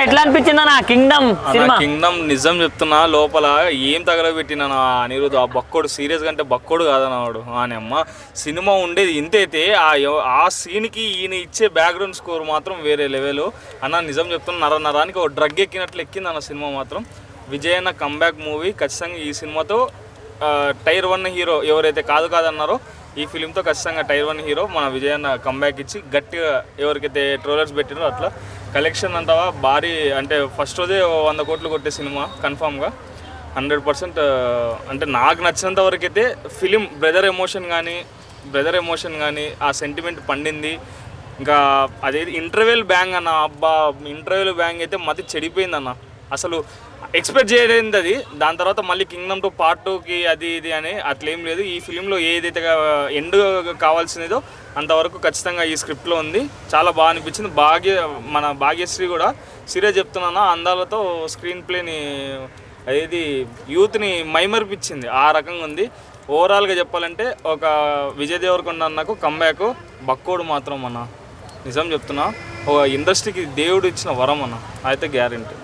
ఎట్లా అనిపించింది అన్న కింగ్డమ్ సినిమా? కింగ్డమ్ నిజం చెప్తున్నా, లోపల ఏం తగలబెట్టినా అనిరుద్ధ్ ఆ బక్కోడు సీరియస్ గా అంటే బక్కోడు కాదన్నవాడు. అని అమ్మ సినిమా ఉండేది ఇంతైతే ఆ సీన్కి ఈయన ఇచ్చే బ్యాక్గ్రౌండ్ స్కోర్ మాత్రం వేరే లెవెల్ అన్న. నిజం చెప్తున్నా, నరానికి ఒక డ్రగ్ ఎక్కినట్లు ఎక్కింది అన్న సినిమా మాత్రం. విజయ్ అన్న కంబ్యాక్ మూవీ ఖచ్చితంగా ఈ సినిమాతో టైర్ 1 హీరో ఎవరైతే కాదన్నారో ఈ ఫిలింతో ఖచ్చితంగా టైర్ 1 హీరో మన విజయ్ అన్న కంబ్యాక్ ఇచ్చి గట్టిగా ఎవరికైతే ట్రోలర్స్ పెట్టినో అట్లా కలెక్షన్ అంటావా భారీ అంటే ఫస్ట్ రోజే 100 కోట్లు కొట్టే సినిమా కన్ఫామ్గా 100%. అంటే నాకు నచ్చినంత వరకు అయితే ఫిలిం బ్రదర్ ఎమోషన్ కానీ ఆ సెంటిమెంట్ పండింది. ఇంకా అదే ఇంటర్వెల్ బ్యాంగ్ అన్న, అబ్బా ఇంటర్వెల్ బ్యాంగ్ అయితే మతి చెడిపోయింది అన్న. అసలు ఎక్స్పెక్ట్ చేయలేదు అది. దాని తర్వాత మళ్ళీ కింగ్డమ్ 2 పార్ట్ 2కి అది ఇది అని అట్లేం లేదు. ఈ ఫిలింలో ఏదైతే ఎండ్ కావాల్సినదో అంతవరకు ఖచ్చితంగా ఈ స్క్రిప్ట్లో ఉంది. చాలా బాగా అనిపించింది. మన భాగ్యశ్రీ కూడా సీరియస్ చెప్తున్నాను, అందాలతో స్క్రీన్ ప్లేని అదేది యూత్ని మైమరిపించింది. ఆ రకంగా ఉంది. ఓవరాల్గా చెప్పాలంటే ఒక విజయ్ దేవరకొండ అన్నకు కంబ్యాక్ బక్కోడు మాత్రం అన్న. నిజం చెప్తున్నా, ఒక ఇండస్ట్రీకి దేవుడు ఇచ్చిన వరం అన్న, అయితే గ్యారెంటీ.